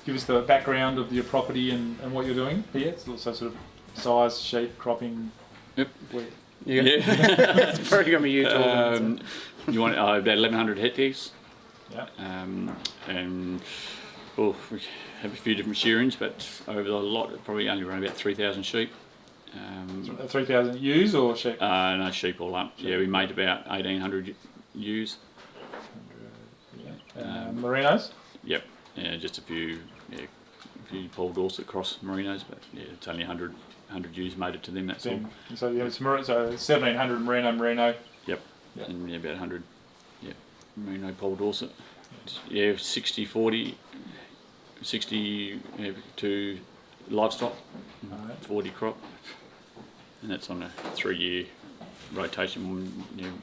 give us the background of your property and what you're doing here? It's also sort of size, sheep, cropping. Yep. Yeah. It's probably going to be you talking. You want about 1,100 hectares. Yeah. And we have a few different shearings, but over the lot, probably only around about 3,000 sheep. 3,000 ewes or sheep? No, sheep all up. Yeah, we made about 1,800 ewes. Merinos? Yep. Yeah, just a few Paul Dorset cross merinos, but yeah, it's only 100 ewes made it to them. That's all. So yeah, it's 1,700 merino. Yep. And yeah, about 100. Yep. Merino Paul Dorset. Yeah, 60-40. 60 to livestock, 40 crop, and that's on a 3-year rotation.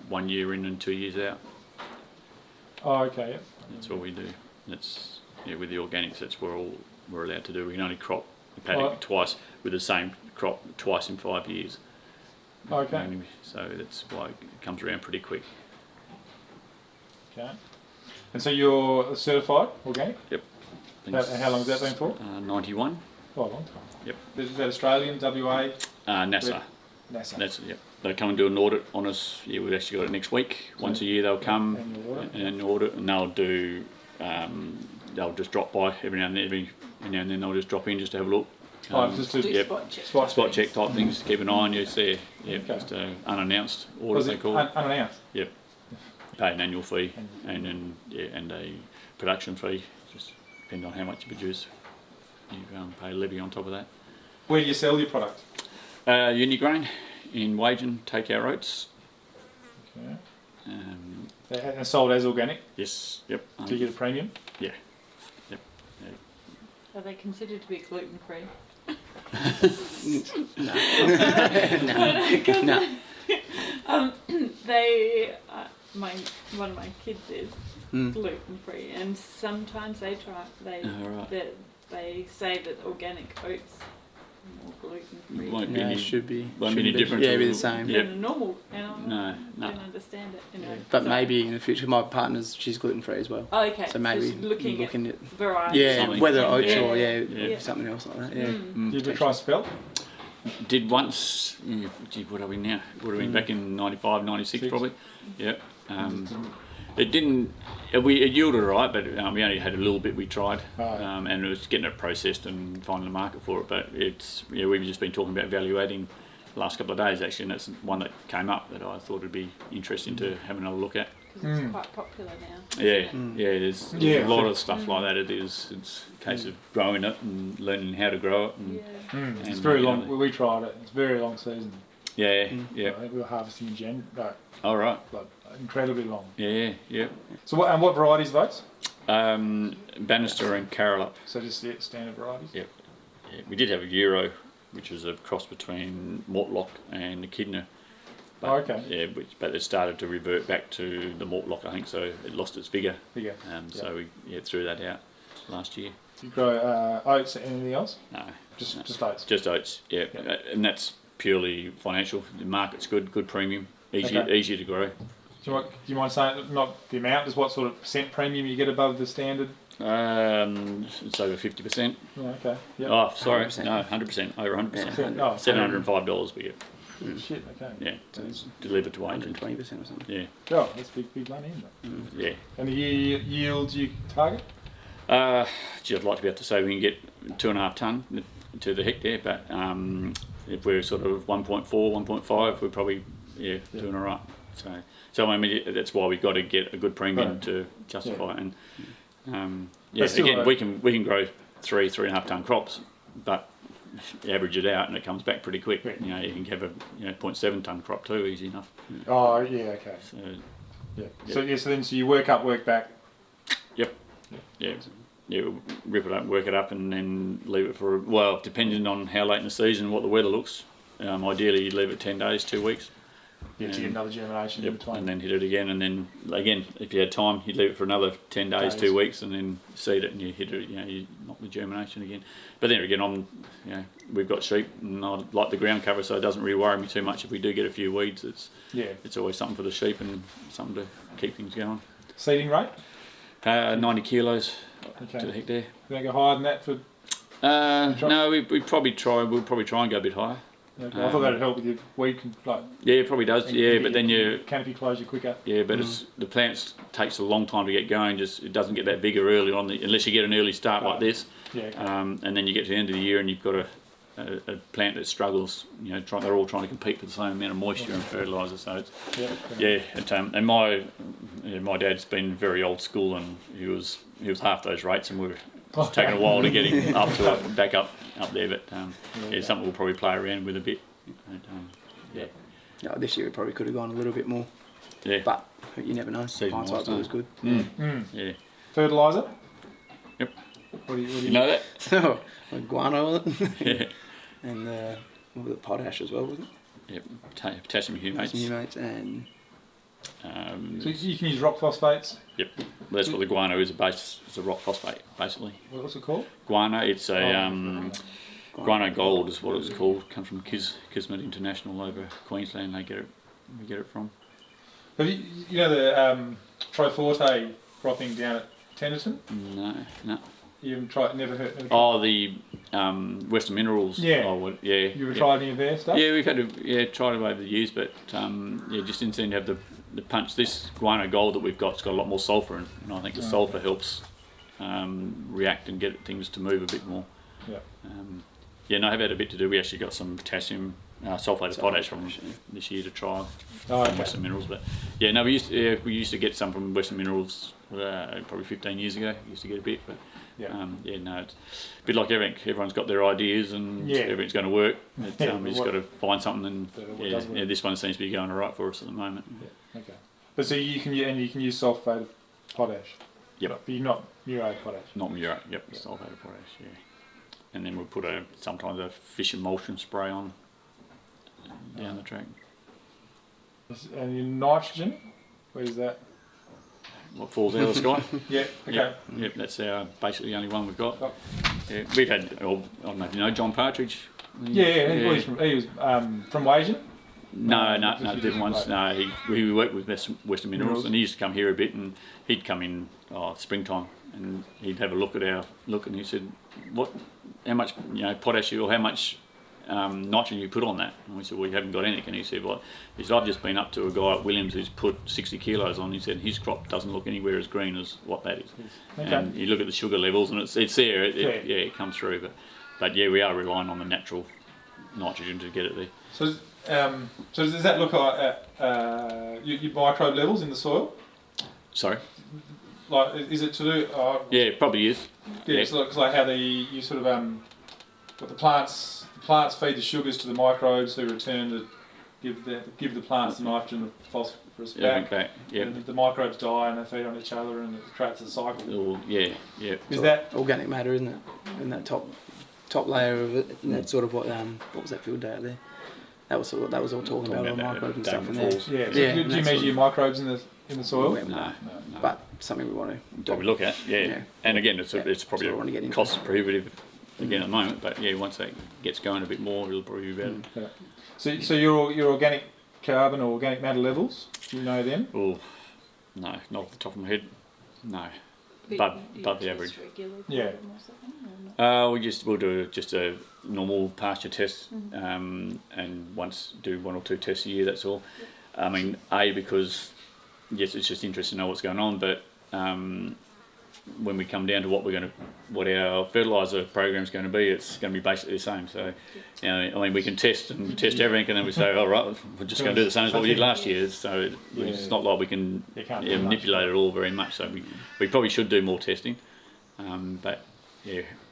1 year in and 2 years out. Oh, okay. Yep. That's what we do. That's with the organics. That's what we're allowed to do. We can only crop a paddock twice with the same crop twice in 5 years. Okay. So that's why it comes around pretty quick. Okay. And so you're certified organic? Yep. How long has that been for? 91. Oh, a long time. Yep. Is that Australian, WA? NASA. NASA. Yep. They'll come and do an audit on us. Yeah, we've actually got it next week. Once a year they'll come and audit, and they'll do. They'll just drop by every now and then. They'll just drop in just to have a look. Just to spot check type things. Keep an eye on you. See, just unannounced audit they call it. Unannounced. Yep. Pay an annual fee and a production fee. Just depending on how much you produce. You pay a levy on top of that. Where do you sell your product? Unigrain in Wagen, takeout oats. Okay. And sold as organic? Yes. Yep. Do you get a premium? Yeah. Yep. Are they considered to be gluten free? No. They, one of my kids is gluten free, and sometimes they say that organic oats are more gluten free. Won't be any different. Yeah, it'll be the same. Than a normal, and I No. don't understand it. You know. But maybe in the future, my partner's, she's gluten free as well. Oh, okay. So maybe looking at variety. Yeah, something. whether oats or Yeah. something else like that. Yeah. Did you try spelt? Did once. What are we now? Would have been back in 95, 96 probably. Yep. It didn't. It yielded alright, but we only had a little bit we tried, and it was getting it processed and finding a market for it. But it's we've just been talking about evaluating the last couple of days actually, and that's one that came up that I thought would be interesting to have another look at. Because it's quite popular now. Yeah, there's a lot of stuff like that. It's a case of growing it and learning how to grow it. And, it's very long. We tried it. It's a very long season. Yeah. I think we were harvesting in January. No, All right. like incredibly long. Yeah. So what varieties of oats? Bannister and Carola. So just standard varieties. Yep. Yeah. We did have a Euro, which was a cross between Mortlock and Echidna. But, but it started to revert back to the Mortlock, I think, so it lost its vigour. So we threw that out last year. Do you grow oats or anything else? No. Just oats? Just oats, yeah. And that's purely financial. The market's good premium, easy to grow. Do you mind saying, not the amount, just what sort of percent premium you get above the standard? It's over 50%. Oh, okay. Yep. Oh, sorry, 100%. No, 100%, over 100%. Oh, $705 we get. Shit, okay. Yeah, delivered to Wagen. 120% or something. Yeah. Oh, that's big money, isn't it? Yeah. And the yields you target? I'd like to be able to say we can get 2.5 tonne to the hectare, but if we're sort of 1.4, 1.5, we're probably doing all right. So I mean that's why we've got to get a good premium to justify it. And again we can grow 3.5 tonne crops, but you average it out and it comes back pretty quick. You know, you can have a 0.7 tonne crop too, easy enough. Oh yeah, okay. So so you work up, work back. Yep. Yeah, rip it up, work it up, and then leave it for depending on how late in the season and what the weather looks. Ideally, you'd leave it 10 days, 2 weeks. To get another germination in between. And then hit it again, and then again, if you had time, you'd leave it for another 10 days, 2 weeks, and then seed it, and you hit it. You knock the germination again. But then again, we've got sheep, and I like the ground cover, so it doesn't really worry me too much if we do get a few weeds. It's always something for the sheep and something to keep things going. Seeding rate? 90 kilos to the hectare. You don't go higher than that for. No, we probably try. We'll probably try and go a bit higher. Okay. I thought that'd help with your weed, like. Yeah, it probably does. Yeah, but then you canopy closure quicker. Yeah, but the plants takes a long time to get going. Just it doesn't get that vigor early on, unless you get an early start like this. Yeah. Okay. And then you get to the end of the year and you've got a plant that struggles. You know, they're all trying to compete for the same amount of moisture and fertiliser. So it's and my dad's been very old school, and he was half those rates, and it's taken a while to get him back up there. But it's something we'll probably play around with a bit. No, this year we probably could have gone a little bit more. Yeah. But you never know. Hindsight's always good. Yeah. Fertiliser. Yep. What do you know that? So, guano on it. Yeah. And what was it, potash as well, wasn't it? Yep. Potassium humates. Potassium humates and. So you can use rock phosphates. Yep. Well, that's what the guano is. It's a rock phosphate, basically. What's it called? Guano. It's a guano gold is what it's called. Comes from Kismet International over Queensland. We get it from. Have you know the Triforte cropping down at Tennyson? No. You haven't tried? Never heard? The Western Minerals. Yeah. You ever tried any of their stuff? Yeah, we've had tried it over the years, but just didn't seem to have the punch. This guano gold that we've got's got a lot more sulphur in it, and I think the sulphur helps react and get things to move a bit more. Yeah. I've had a bit to do. We actually got some potassium sulphate of potash from this year to try from Western Minerals, but we used to get some from Western Minerals probably 15 years ago. Used to get a bit, but. It's a bit like everything. Everyone's got their ideas, and everything's going to work. You just got to find something, and this one seems to be going all right for us at the moment. Yeah. Okay. But so you can use sulphate of potash. Yep. But you're not muriate potash. Not muriate. Yep. Sulphate of potash. Yeah. And then we'll put sometimes a fish emulsion spray on down the track. And your nitrogen, where's that? What falls out of the sky? Yeah. Okay. Yep. That's basically the only one we've got. Oh. Yeah, we've had. I don't know if you know John Partridge. Yeah. He was from Wasian. No, different ones. No, we worked with Western Minerals, and he used to come here a bit, and he'd come in springtime, and he'd have a look, and he said, how much potash or how much nitrogen you put on that? And we said, well, you haven't got anything. And he said, I've just been up to a guy at Williams who's put 60 kilos on. He said his crop doesn't look anywhere as green as what that is. Okay. And you look at the sugar levels, and it's there. It comes through, but we are relying on the natural nitrogen to get it there. So does that look like your microbe levels in the soil? Sorry? Like, is it to do? Yeah, it probably is. Yeah, it looks like how you sort of what the plants feed the sugars to the microbes who return to give the plants the nitrogen, the phosphorus back. Yeah. And the microbes die and they feed on each other, and it creates a cycle. Is that organic matter, isn't it? In that top layer of it, and that's sort of what was that field day out there? That was all talking about all the microbes and stuff in there. Yeah. Do you measure your microbes in the soil? No. But something we want to probably look at. Yeah. And again, it's probably cost prohibitive again at the moment. But once that gets going a bit more, it'll probably be better. Yeah. So your organic carbon or organic matter levels, do you know them? Oh, no, not off the top of my head. No. Above the average. Yeah. We'll do just a normal pasture test, and do 1 or 2 tests a year. That's all. Yeah. I mean, because yes, it's just interesting to know what's going on. But when we come down to what our fertiliser program is going to be, it's going to be basically the same. So, we can test everything, and then we say, all right, we're just going to do the same as what we did last year. So it's not like we can manipulate it all very much. So we probably should do more testing, but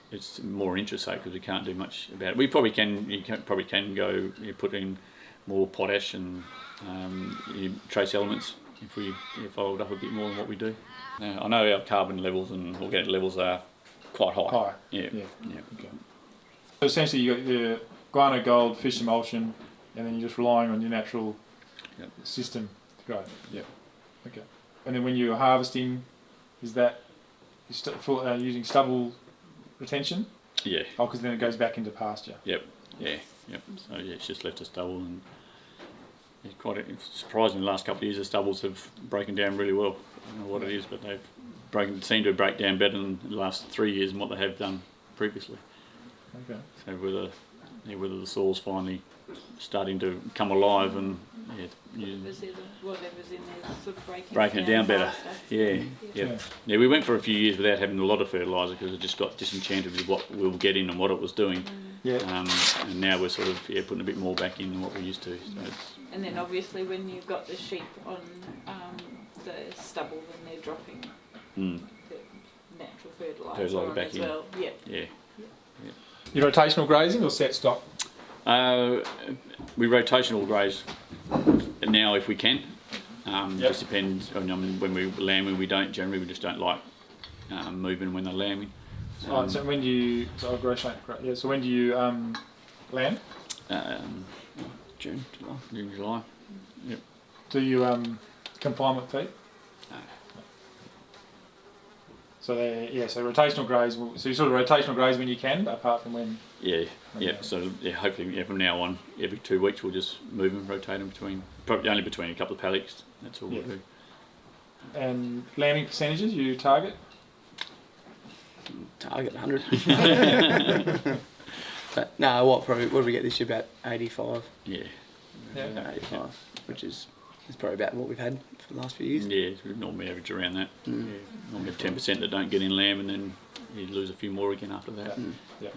it's more interest sake because we can't do much about it. We probably can. You probably can go put in more potash and trace elements if we followed up a bit more than what we do. Now, I know our carbon levels and organic levels are quite high. Yeah. Okay. So essentially, you got your guano gold, fish emulsion, and then you're just relying on your natural system to grow. Yeah. Okay. And then when you're harvesting, is that using stubble retention? Yeah. Oh, because then it goes back into pasture. Yep. So it's just left a stubble, and quite surprising. The last couple of years, the stubbles have broken down really well. I don't know what it is, but seem to break down better in the last 3 years than what they have done previously. Okay. So whether the soil's finally starting to come alive and Whatever's in there sort of breaking it down better. faster. Yeah, we went for a few years without having a lot of fertiliser because it just got disenchanted with what we were getting and what it was doing. Yeah. And now we're sort of putting a bit more back in than what we used to. So And then obviously when you've got the sheep on the stubble, when they're dropping the natural fertiliser on back as in. well. Yeah. You rotational grazing or set stock? We rotational graze now if we can. Just depends. When we lambing, we don't generally. We just don't like moving when they're lambing. So when do you? So I'll So when do you lamb? June, July. June, July. Yep. Do you confinement feed? No. So so rotational graze. So you sort of rotational graze when you can, apart from when. Yeah. So hopefully from now on, every 2 weeks we'll just move them, rotate them probably only between a couple of paddocks. That's all we'll do. And lambing percentages you target? Target 100. But no, what do we get this year? About 85. Yeah. Yeah. 85, which is probably about what we've had for the last few years. Yeah, we normally average around that. Yeah. Normally have 10% that don't get in lamb, and then you lose a few more again after that. Yeah.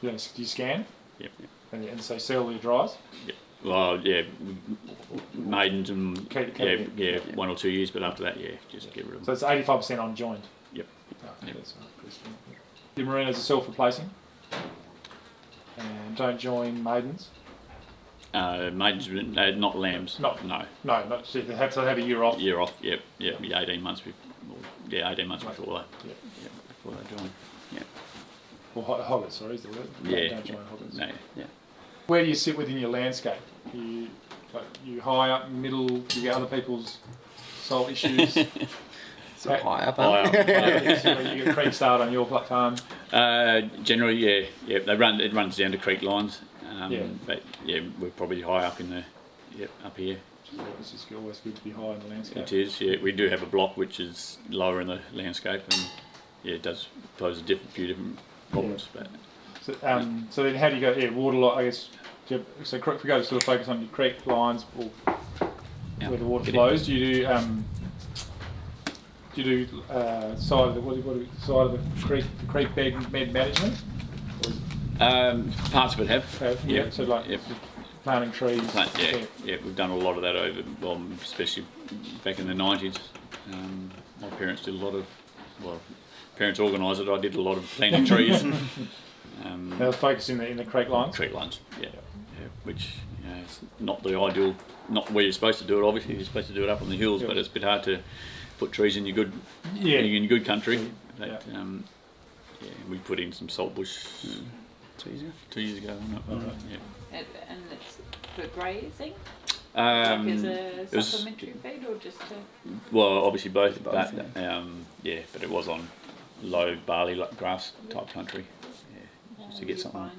Do you scan? Yep. And so sell your dries? Yep. Well, maidens and 1 or 2 years, but after that, just get rid of them. So it's 85% on joined? Yep. That's your merinos are self-replacing and don't join maidens? Maidens, not lambs. No, not they have to have a year off. Year off, yep. 18 months before. 18 months before that. Yeah. Before they join. Yeah. Or hoggers, sorry, is the word? Don't join hoggers. No. Yeah. Where do you sit within your landscape? You high up, middle? Do you get other people's salt issues? So high up. So you get creek start on your farm. Generally, yeah. It runs down to creek lines. But we're probably high up in up here. It's just always good to be high in the landscape. It is, yeah. We do have a block which is lower in the landscape, and it does pose a few different problems. Yeah. But so then how do you go? Water line. I guess. So if we go to sort of focus on your creek lines or where the water flows, do you do side of the creek bed management? Parts of it have. Yeah. So planting trees. We've done a lot of that especially back in the 90s. My parents did a lot of, parents organised it. I did a lot of planting trees. Now focus in the creek lines. Creek lines, which is not the ideal, not where you're supposed to do it. Obviously, you're supposed to do it up on the hills, but it's a bit hard to put trees in your good, in your good country. But, we put in some saltbush 2 years ago. And it's for grazing? As a supplementary feed or just to... Well, obviously both. But it was on low barley grass type country. Yeah, just to get something.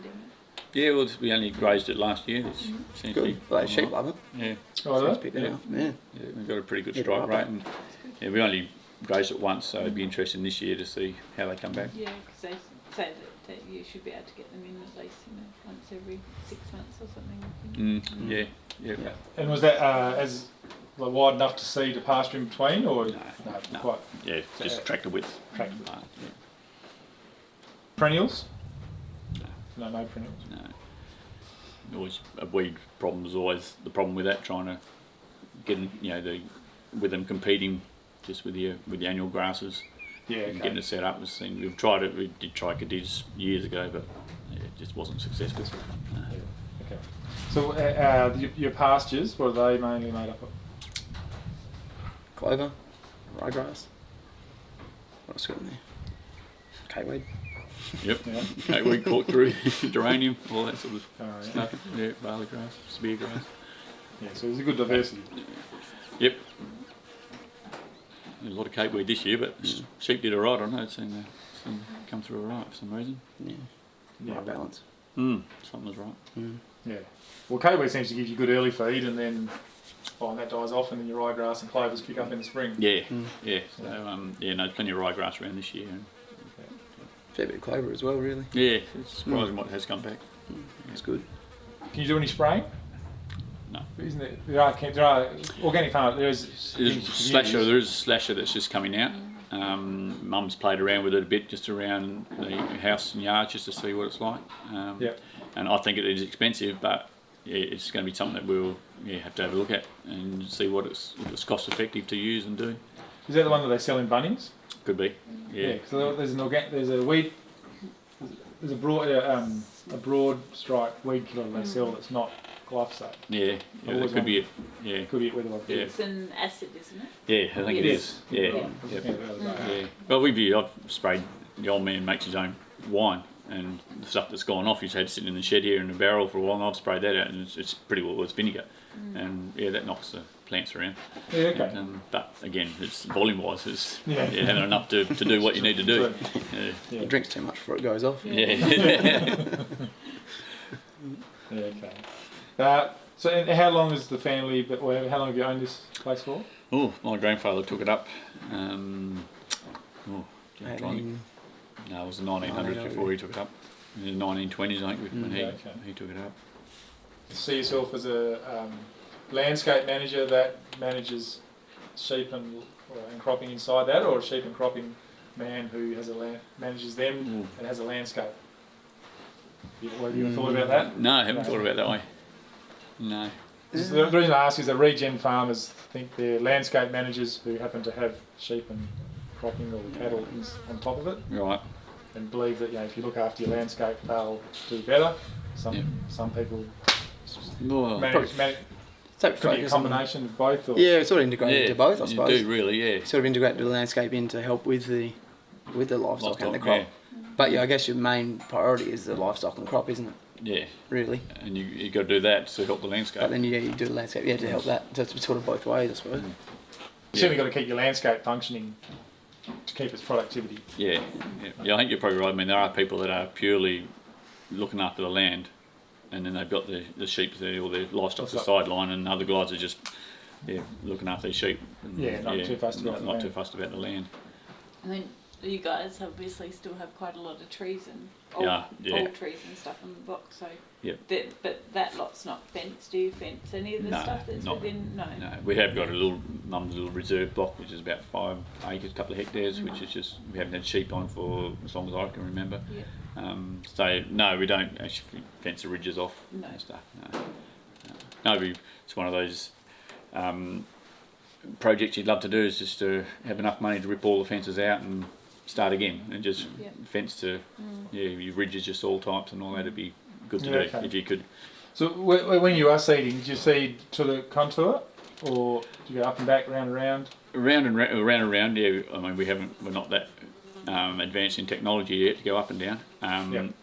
Yeah, well, we only grazed it last year. It seems to be Well, sheep love it. Yeah. Yeah, We've got a pretty good strike rate, and we only grazed it once, so it'd be interesting this year to see how they come back. Yeah, because they say that you should be able to get them in at least once every 6 months or something. Yeah. And was that as wide enough to seed a pasture in between, or no. quite? Yeah, just tractor width. Perennials? No perennials. No. Always a weed problem was always the problem with that. Trying to get with them competing just with the annual grasses. And getting it set up was thing. We did try Cadiz years ago, but it just wasn't successful. Okay. So your pastures, what are they mainly made up of? Clover, ryegrass. What else got in there? K-weed. Yep. K-weed, corkscrew, geranium, all that sort of stuff. Yeah, barley grass, spear grass. Yeah, so there's a good diversity. Yep. A lot of capeweed this year, but sheep did alright. I don't know. It seemed to come through alright for some reason. Right balance. Something was right. Yeah. Well, capeweed seems to give you good early feed, and then Oh, and that dies off, and then your ryegrass and clovers pick up in the spring. Yeah, yeah. So no, plenty of ryegrass around this year. And, Fair bit of clover as well, really. yeah, it's surprising what has come back. That's good. Can you do any spraying? No. Isn't it? There are organic farmers. There is Slasher. There is a slasher that's just coming out. Mum's played around with it a bit, just around the house and yard, just to see what it's like. And I think it is expensive, but it's going to be something that we'll have to have a look at and see if it's cost effective to use and do. Is that the one that they sell in Bunnings? Could be. Yeah. So there's a weed. There's a broad strike weed killer they sell that's not glyphosate. Yeah, that could be it. Yeah. Could be it whether I've It's an acid, isn't it? Yeah, I think it is. Yeah. Yeah. Well, I've sprayed. The old man makes his own wine, and the stuff that's gone off he's had sitting in the shed here in a barrel for a while, and I've sprayed that out, and it's pretty well, it's vinegar, and that knocks the plants around. Yeah, okay. But again, it's volume wise, it's having enough to do what you need to do. It drinks too much before it goes off. Yeah. Okay. So, and how long has the family, or how long have you owned this place for? Oh, my grandfather took it up. No, it was the 1900s before he took it up. In the 1920s, I think, when he took it up. See yourself as a landscape manager that manages sheep and cropping inside that, or a sheep and cropping man who has manages them and has a landscape? Have you ever thought about that? No, I haven't thought about it that way. No. The reason I ask is that regen farmers think they're landscape managers who happen to have sheep and cropping or cattle on top of it. Right. And believe that if you look after your landscape, they'll do better. Some people manage could be a combination of both. Or Yeah, sort of integrated into both, I suppose. You do really, yeah. Sort of integrate the landscape in to help with the livestock and the crop. Yeah. But I guess your main priority is the livestock and crop, isn't it? Yeah. Really. And you got to do that to help the landscape. But then you do the landscape, to help that. So it's sort of both ways, I suppose. You certainly got to keep your landscape functioning to keep its productivity. Yeah, I think you're probably right. I mean, there are people that are purely looking after the land, and then they've got the sheep there, or the livestock the sideline, and other guys are just looking after their sheep. And, not too fussed about not too fussed about the land. I mean, you guys obviously still have quite a lot of trees and old trees and stuff on the block, so but that lot's not fenced. Do you fence any of the stuff that's within? No, we have got mum's little reserve block, which is about 5 acres, a couple of hectares, which is just, we haven't had sheep on for as long as I can remember. So no, we don't actually fence the ridges off and stuff. No, it's one of those projects you'd love to do, is just to have enough money to rip all the fences out and start again, and just fence to your ridges, your soil types and all that. Would be good to do if you could. So when you are seeding, do you seed to the contour, or do you go up and back, round and round? Round and round. Yeah, I mean we're not that advanced in technology yet to go up and down.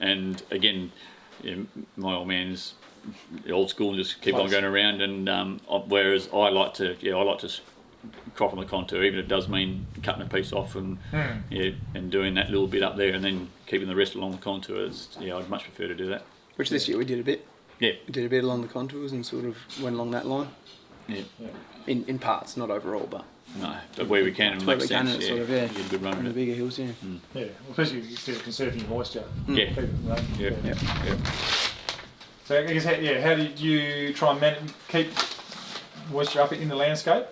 And again, my old man's old school, just keep on going around. And whereas I like to crop on the contour, even if it does mean cutting a piece off and and doing that little bit up there, and then keeping the rest along the contour. I'd much prefer to do that. Which this year we did a bit. Yeah. We did a bit along the contours and sort of went along that line. Yeah. In parts, not overall, but. No, but where we can, it makes sense. Sort of, you get a good run on the bigger hills, Yeah, well, especially if you're conserving your moisture. Yeah. So I guess, how did you try and keep moisture up in the landscape?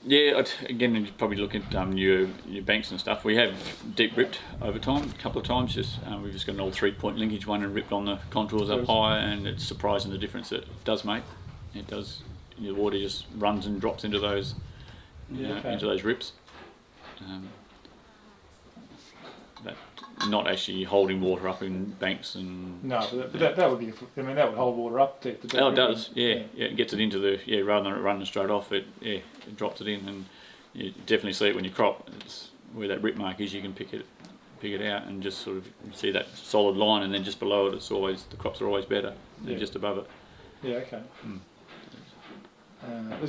Again, you probably look at your banks and stuff. We have deep ripped over time, a couple of times. We've just got an old 3-point linkage one and ripped on the contours up high, and it's surprising the difference it does make. It does. The water just runs and drops into those into those rips. But not actually holding water up in banks and. No, but that would be. I mean, that would hold water up. It does. Yeah, it gets it into the rather than it running straight off. It drops it in, and you definitely see it when you crop. It's where that rip mark is. You can pick it out and just sort of see that solid line, and then just below it, it's always the crops are always better than just above it. Yeah. Okay.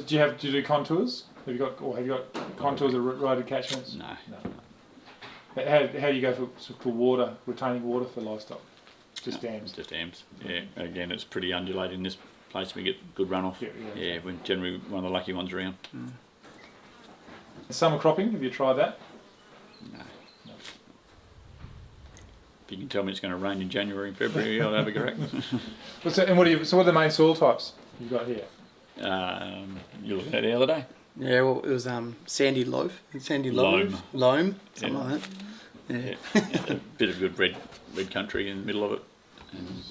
Do you do contours? Have you got contours or roaded catchments? No. How do you go for retaining water for livestock? Just dams? Just dams, yeah. Again, it's pretty undulating this place we get good runoff. Yeah, we're generally one of the lucky ones around. Summer cropping, have you tried that? No. If you can tell me it's going to rain in January and February, I'll have a crack. So what are the main soil types you've got here? You looked at it the other day. Yeah, well, it was sandy loam, something like that. Yeah. A bit of good red country in the middle of it. And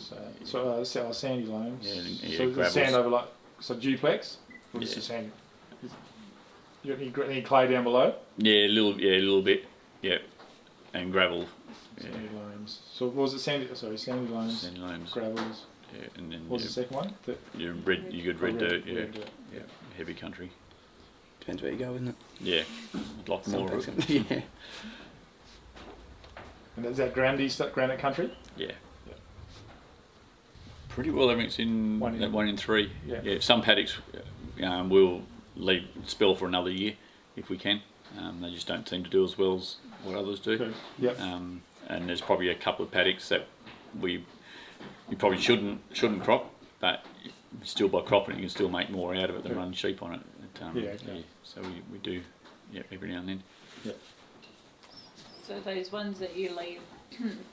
Sandy loams. Yeah, so gravels. sand over duplex. Or just sand. You got any clay down below? Yeah, a little bit. Yeah, and gravel. Yeah. Sandy loams. So what was it? Sandy loams. Sandy loams. Gravels. Yeah, and then what was the second one? You good red dirt. Yeah, yeah, heavy country. Depends where you go, isn't it? Yeah, a lot more. Yeah. And is that granite country? Yeah. Pretty well everything's in one in three. Yeah. Some paddocks will spell for another year if we can. They just don't seem to do as well as what others do. Okay. Yep. And there's probably a couple of paddocks that you probably shouldn't crop, but still by cropping you can still make more out of it than running sheep on it. So we do every now and then. Yeah. So those ones that you leave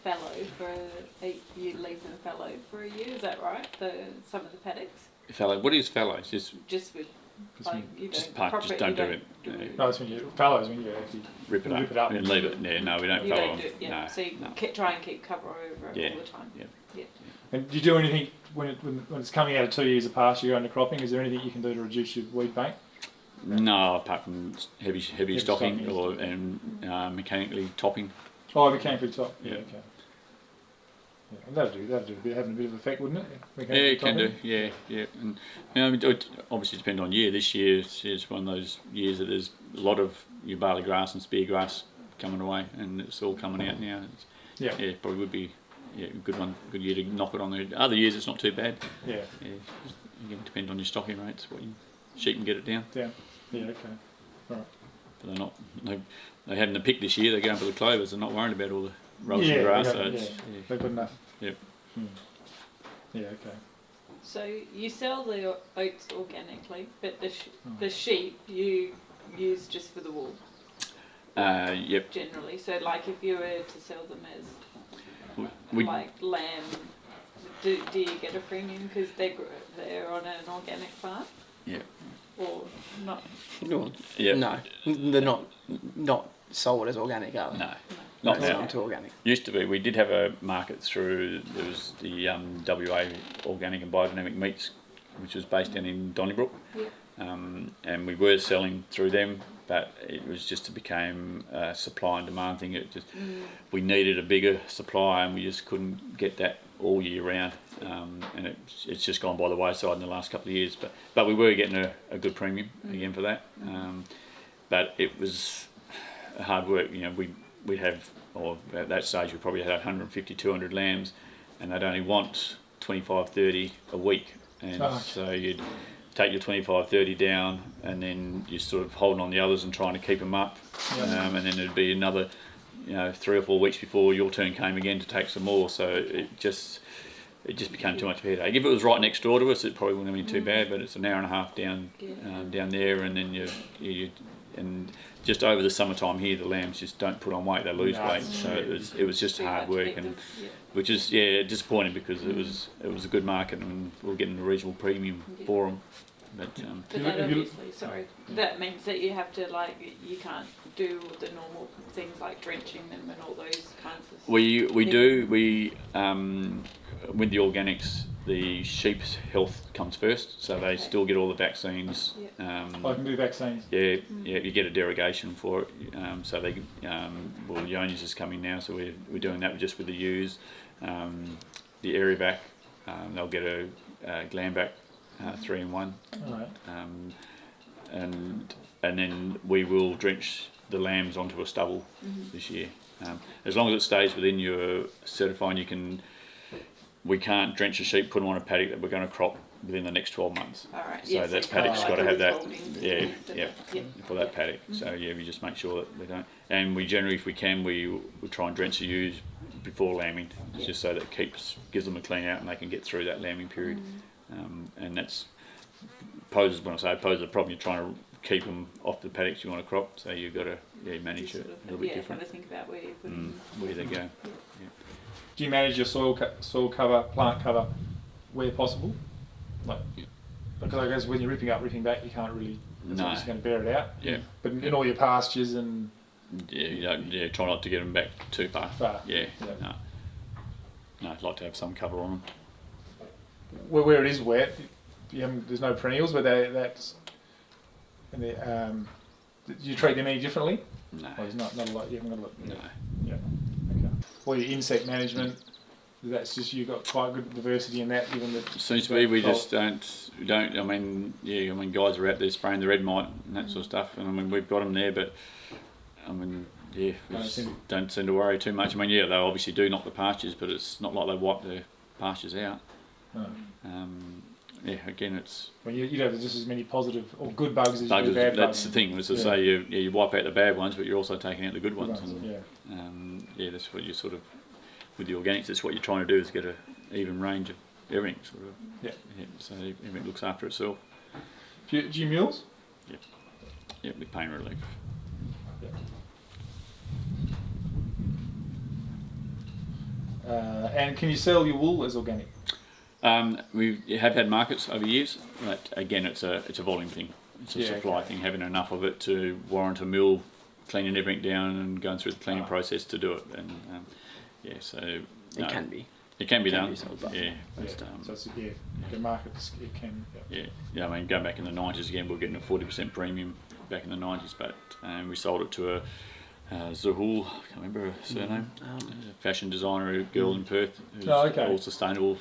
fallow you leave them fallow for a year, is that right? Some of the paddocks. Fallow. What is fallow? Just with you just don't do it. No, it's when you actually rip it up and leave it. Yeah, no, we don't fallow them. No, so you try and keep cover over it all the time. Yeah. And do you do anything when it's coming out of 2 years of pasture under cropping? Is there anything you can do to reduce your weed bank? No, apart from heavy stocking and mechanically topping. Oh, mechanically top. Yeah. Okay. Yeah, and that'd do having a bit of effect, wouldn't it? Yeah, it can do. Yeah. And it obviously depends on year. This year is one of those years that there's a lot of your barley grass and spear grass coming away, and it's all coming out now. Probably would be a good year to knock it on there. Other years it's not too bad. Yeah. Again, depends on your stocking rates, what your sheep can get it down. Yeah. Yeah. Okay. All right. But they're not. They having the pick this year. They're going for the clovers. They're not worried about all the rubbish and grass. They've got enough. Yep. Yeah. Okay. So you sell the oats organically, but the sheep you use just for the wool. Yep. Generally, so like if you were to sell them as like lamb, do you get a premium because they're on an organic farm? Yeah. Or not? No. Yeah. No, they're not sold as organic, are they? No. Not now. Sold to organic. Used to be. We did have a market through. There was the WA Organic and Biodynamic Meats, which was based down in Donnybrook, and we were selling through them. But it was just became a supply and demand thing. It just we needed a bigger supply, and we just couldn't get that all year round. And it's just gone by the wayside in the last couple of years. But we were getting a good premium again for that. But it was hard work. We'd have, or at that stage we probably had 150, 200 lambs, and they'd only want 25, 30 a week, and so you'd take your 25, 30 down, and then you're sort of holding on the others and trying to keep them up, and then it'd be another 3 or 4 weeks before your turn came again to take some more. So it just became too much of a headache. If it was right next door to us, it probably wouldn't have been too bad, but it's an hour and a half down there, and then you just over the summertime here, the lambs just don't put on weight; they lose weight. So it was just hard work, and which is disappointing because it was a good market and we were getting a reasonable premium for them. But that obviously, that means that you have to you can't do the normal things like drenching them and all those kinds of stuff. We do with the organics. The sheep's health comes first, so they still get all the vaccines. I can do vaccines. Yeah, you get a derogation for it. So they, Yonis is coming now, so we're doing that just with the ewes. The Aerivac, they'll get a Glamvac 3-in-1. All right. And then we will drench the lambs onto a stubble this year. As long as it stays within your certifying, we can't drench a sheep, put them on a paddock that we're going to crop within the next 12 months. All right. So that paddock's got to have that, for that paddock. So we just make sure that we don't. And we generally, if we can, we try and drench the ewes before lambing, just so that it gives them a clean out and they can get through that lambing period. and that's poses, when I say poses a problem, you're trying to keep them off the paddocks you want to crop, so you've got to manage it a little bit different. Have a think about where you're putting where they go. Do you manage your soil cover, plant cover, where possible? Like, because I guess when you're ripping back, you can't really. It's just going to bear it out. Yeah. But in all your pastures and. Try not to get them back too far. Yeah. No, I'd like to have some cover on them. Where it is wet, there's no perennials, but that's. And do you treat them any differently? No. Well, there's not a lot. You haven't got a lot. No. Yeah. Okay. Well, your insect management. That's just, you've got quite good diversity in that, given that. It seems to be we just don't. I mean, guys are out there spraying the red mite and that sort of stuff, and I mean we've got them there, but I mean, we don't seem to worry too much. I mean, they obviously do knock the pastures, but it's not like they wipe the pastures out. No. Again, it's. Well, you have just as many positive or good bugs as you do bad bugs. That's the thing. As I say, you wipe out the bad ones, but you're also taking out the good ones. That's what you sort of. With the organics, that's what you're trying to do, is get an even range of everything, sort of. So everything looks after itself. Do you mules? Yep, with pain relief. And can you sell your wool as organic? We have had markets over years, but again, it's a volume thing. It's a supply thing, having enough of it to warrant a mill cleaning everything down and going through the cleaning process to do it. And so it can be. It can be done. So it's, you can market it can. I mean, going back in the 90s again, we were getting a 40% premium back in the 90s, but we sold it to a Zahul, I can't remember her surname, a fashion designer, a girl in Perth, who's all sustainable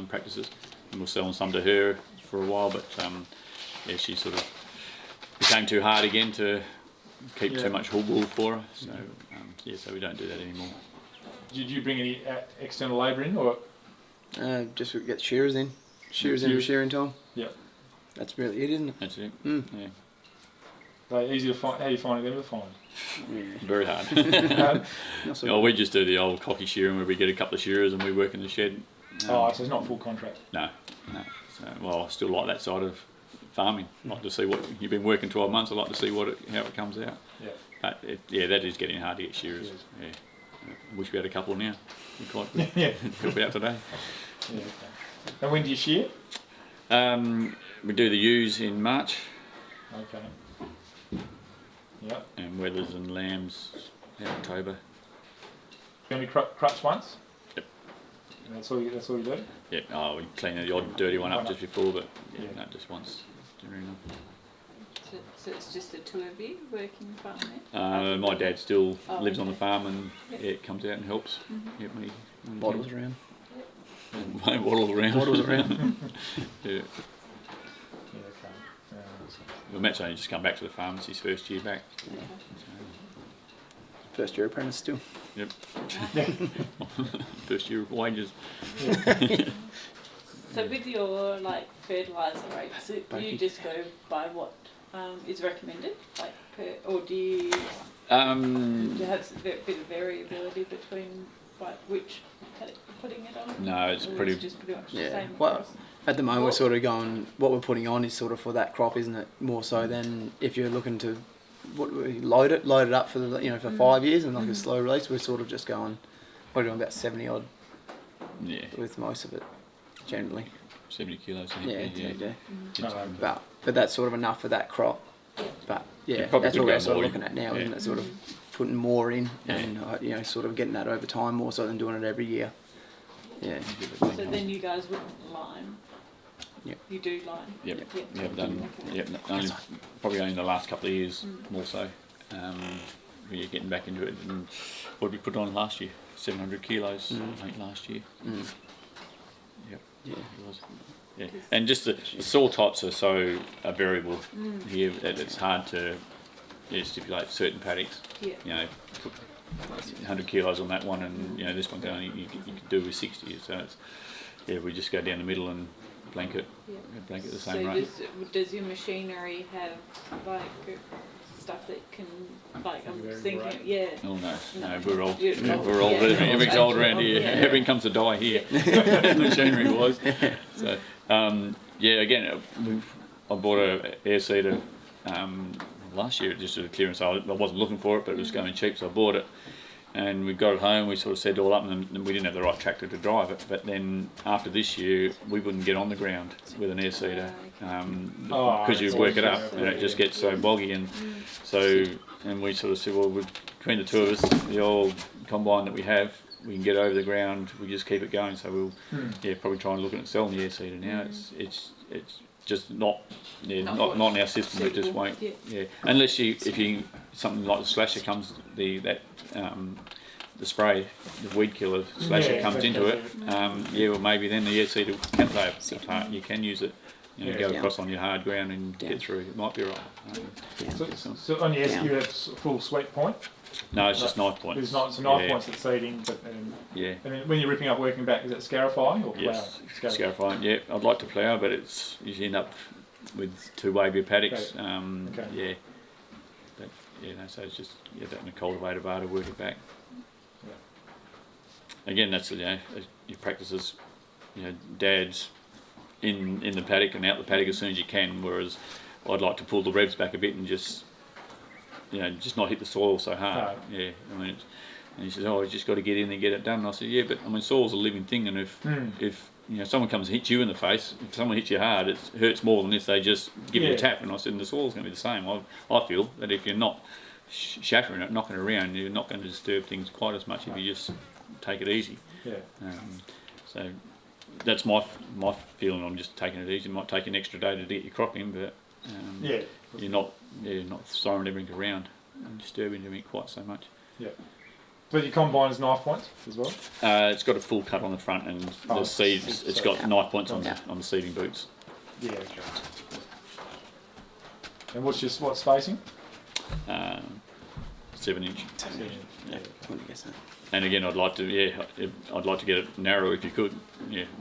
practices, and we're selling some to her for a while, but she sort of became too hard again to keep too much wool for her, so so we don't do that anymore. Did you bring any external labour in, or just get shearers in for shearing time? Yeah, that's really it, isn't it? That's it. Yeah. They're easy to find. How are you finding them to find? Very hard. We just do the old cocky shearing where we get a couple of shearers and we work in the shed. So it's not full contract. No. So, I still like that side of farming. Like to see what you've been working 12 months. I like to see how it comes out. Yeah. But that is getting hard to get shearers. Yeah. I wish we had a couple now. Could be out today. Yeah. Okay. And when do you shear? We do the ewes in March. Okay. Yep. And wethers and lambs in October. You only crutch once? Yep. And that's all you do? Yep. We clean the odd dirty one up just before, but no, just once. So it's just the two of you working the farm there? My dad still lives on the farm and comes out and helps. Mm-hmm. When he waddles around. Waddles around. Yeah. Well, Matt's only just come back to the farm. It's his first year back. Yeah. First year apprentice still. Yep. First year of wages. So with your fertiliser rates, you just go by what is recommended, or do you have a bit of variability between which paddock you're putting it on? No, it's pretty. Just pretty much the same. Well, at the moment we're sort of going. What we're putting on is sort of for that crop, isn't it? More so than if you're looking to load it up for for 5 years and a slow release. We're sort of just going. We're doing about 70 odd. Yeah. With most of it, generally. 70 kilos. But that's sort of enough for that crop. But that's what we're sort of looking at now, isn't it? Sort of putting more in and sort of getting that over time more so than doing it every year. Yeah. So then you guys wouldn't lime. Yep. You do lime. Yep. We have done. Yep. Probably only in the last couple of years more so. We're getting back into it. And what did we put on last year? 700 kilos. I think last year. Yep. Yeah. It was. Yeah. And just the soil types are so variable here that it's hard to stipulate certain paddocks. Yeah. Put 100 kilos on that one, and this one's only you could do with 60. So it's we just go down the middle and blanket the same rate. Does your machinery have stuff that can I'm thinking Oh no, we're old. We're old. Everything's old around here. Everything comes to die here. Machinery wise. So Yeah, again, I bought a air seeder last year just at a clearance. I wasn't looking for it, but it was going cheap, so I bought it. And we got it home, we sort of set it all up, and then we didn't have the right tractor to drive it. But then after this year, we wouldn't get on the ground with an air seeder because you work it up and it just gets so boggy. And so, and we sort of said, well, between the two of us, the old combine that we have, we can get over the ground. We just keep it going. So we'll, probably try and look at selling the air seeder now. It's just not in our system. It just won't. Yeah, unless if you something like the slasher comes, the spray, the weed killer slasher comes into it. Well maybe then the air seeder can play a part. You can use it. Go across on your hard ground and get through. It might be right. So on your you have full sweep point. No, it's just knife points. It's not knife points that's seeding, but and then when you're ripping up working back, is that scarifying or ploughing? Yes, scarifying. Yeah, I'd like to plough, but it's you end up with 2 wavy paddocks. Yeah, but so it's just that in a cultivator bar to work it back. Yeah. Again, that's you practice as dads in the paddock and out the paddock as soon as you can. Whereas I'd like to pull the revs back a bit and just not hit the soil so hard. Yeah, I mean, and he says, "Oh, you just got to get in and get it done." And I said, "Yeah, but I mean, soil's a living thing, and if someone comes and hits you in the face, if someone hits you hard, it hurts more than if they just give you a tap." And I said, "And the soil's going to be the same. I feel that if you're not shattering it, knocking it around, you're not going to disturb things quite as much if you just take it easy." Yeah. So that's my feeling. I'm just taking it easy. It might take an extra day to get your crop in, but you're not throwing everything around and disturbing everything quite so much. Yeah. But your combine is knife points as well? It's got a full cut on the front, and the seeds. It's got knife points on the seeding boots. Yeah. Okay. And what's spacing? 7 inch. 7 inch. Yeah. And again, I'd like to get it narrow if you could.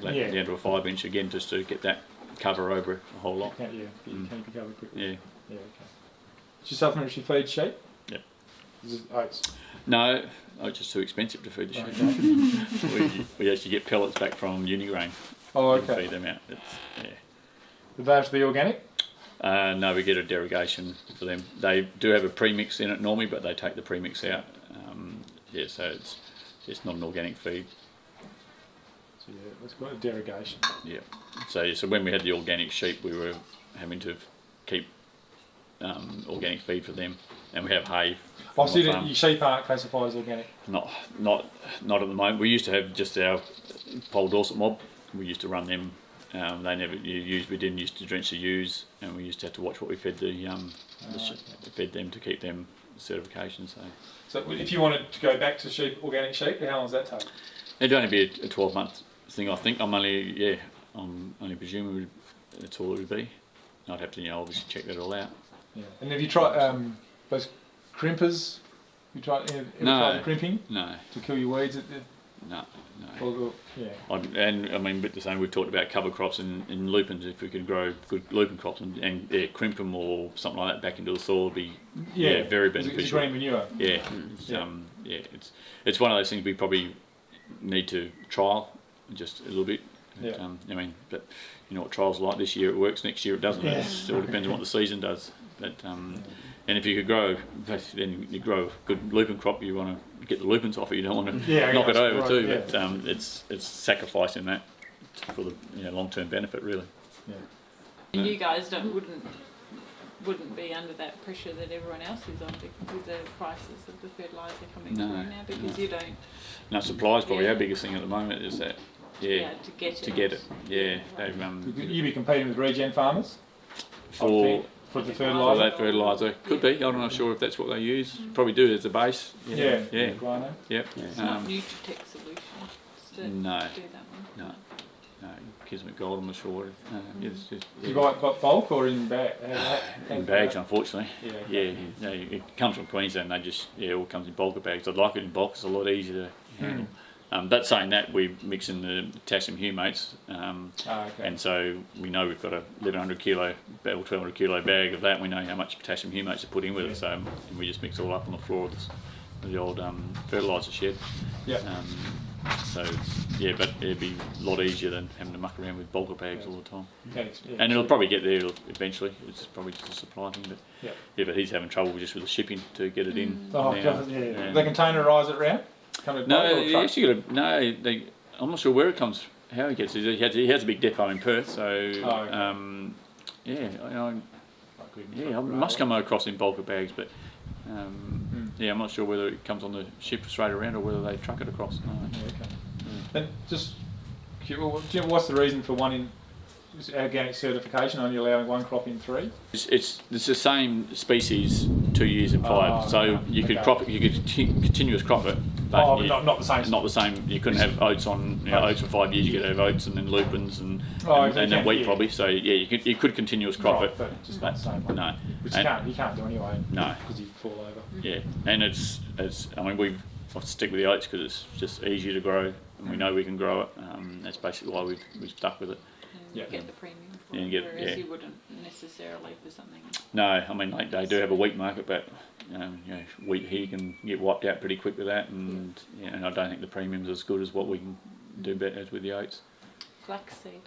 Down to a 5 inch again, just to get that cover over a whole lot. You can cover quickly. Yeah. Yeah. Okay. Is your supplementary feed sheep? Yep. Is it oats? No, oats is too expensive to feed the sheep. Okay. we actually get pellets back from Unigrain. Oh, okay. Feed them out. Do they have to be organic? No, we get a derogation for them. They do have a premix in it normally, but they take the premix out. So it's not an organic feed. So it's got a derogation. Yeah. So when we had the organic sheep, we were having to keep organic feed for them, and we have hay. So your sheep aren't classified as organic? Not at the moment. We used to have just our Pole Dorset mob. We used to run them. They never used. We didn't used to drench the ewes, and we used to have to watch what we fed fed them to keep them certification. So if you wanted to go back to organic sheep, how long does that take? It'd only be a 12-month thing, I think. I'm only presuming that's all it would be. I'd have to obviously check that all out. Yeah. And have you tried those crimpers? You tried the crimping? No. To kill your weeds? No. Yeah. I mean, but the same. We've talked about cover crops and lupins. If we could grow good lupin crops and crimp them or something like that back into the soil, would be very beneficial. It's green manure. Yeah. It's one of those things we probably need to trial just a little bit. But, I mean, but you know what trials are like. This year it works. Next year it doesn't. Yeah. It all depends on what the season does. But and if you could grow, then you grow a good lupin crop. You want to get the lupins off it. You don't want to knock it over too. Yeah. But it's sacrificing that for the long-term benefit, really. Yeah. And you guys wouldn't be under that pressure that everyone else is on with the prices of the fertiliser coming through now, because you don't. No, supply is probably our biggest thing at the moment. Is that to get it. Yeah. You'd be competing with regen farmers for the fertiliser. For that fertiliser, could be. I'm not sure if that's what they use. Probably do as a base. Yeah. Yep. It's not Nutritech solution. Do that one. No. Kismet Gold, I'm sure. You buy it bulk or in bag? In bags, unfortunately. Yeah. It comes from Queensland. They just it all comes in bulk of bags. I'd like it in bulk. It's a lot easier to handle. But saying that, we mix in the potassium humates, and so we know we've got a 1100 kilo or 1200 kilo bag of that. We know how much potassium humates to put in with it, so and we just mix it all up on the floor of the old fertiliser shed. So but it'd be a lot easier than having to muck around with bulker bags all the time. And it'll probably get there eventually. It's probably just a supply thing, but but he's having trouble just with the shipping to get it in. Oh, now. They containerise it around? I'm not sure where it comes. How he gets it. He has a big depot in Perth, so it must come across in bulker bags, but I'm not sure whether it comes on the ship straight around or whether they truck it across. And just, what's the reason for wanting organic certification, only allowing one crop in 3? It's the same species 2 years in 5, so you could crop it, you could continuous crop it. But not the same. Not the same. You couldn't have oats on oats for 5 years. You could have oats and then lupins and then wheat probably. So you could continuous crop it. But just not the same one. No, which you can't do anyway. No, because you fall over. Yeah, and it's I mean I'll stick with the oats because it's just easier to grow and we know we can grow it. That's basically why we've stuck with it. You get the premium for it, whereas you wouldn't necessarily for something. No, I mean they do have a wheat market, but wheat here can get wiped out pretty quick with that, and and I don't think the premium's as good as what we can do better with the oats. Flaxseed,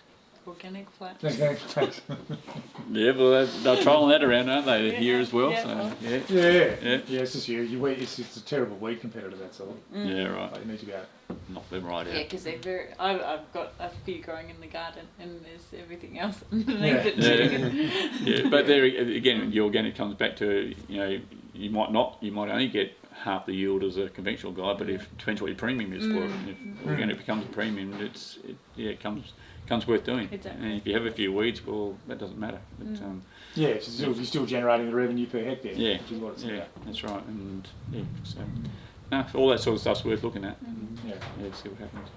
organic flax. Yeah, well they're trialling that around, aren't they? Here as well. So it's just it's a terrible weed competitor. That's all. Yeah, right. Like you need to go knock them right out. Yeah, because they're very. I've got a few growing in the garden, and there's everything else underneath it too. But there again, the organic comes back to you might only get half the yield as a conventional guy, but it depends what your premium is for it. If organic becomes a premium, it comes worth doing. Exactly. And if you have a few weeds, well, that doesn't matter. But, you're still generating the revenue per hectare. Yeah, which is what it's about. That's right. And all that sort of stuff's worth looking at. See what happens.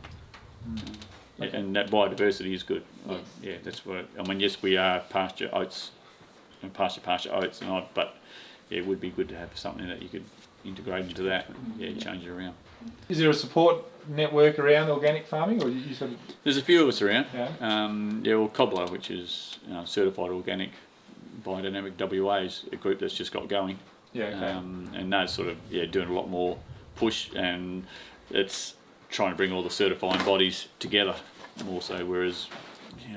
And that biodiversity is good. Yes. That's what I mean. Yes, we are pasture oats and pasture oats, but it would be good to have something that you could integrate into that and change it around. Is there a support network around organic farming, or you sort of? There's a few of us around. Yeah. Cobbler, which is certified organic biodynamic WA, is a group that's just got going. Yeah. Okay. And they're sort of doing a lot more push, and it's trying to bring all the certifying bodies together more so. Whereas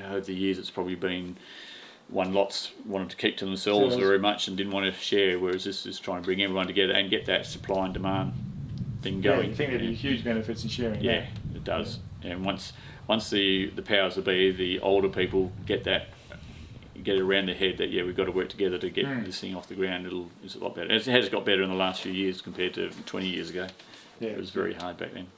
over the years it's probably been one lot's wanted to keep to themselves very much and didn't want to share, whereas this is trying to bring everyone together and get that supply and demand thing going. Yeah, you think there'd be huge benefits in sharing that? Yeah, it does. Yeah. And once the powers that be, the older people get it around their head that we've got to work together to get this thing off the ground, it's a lot better. It has got better in the last few years compared to 20 years ago. Yeah, it was very hard back then.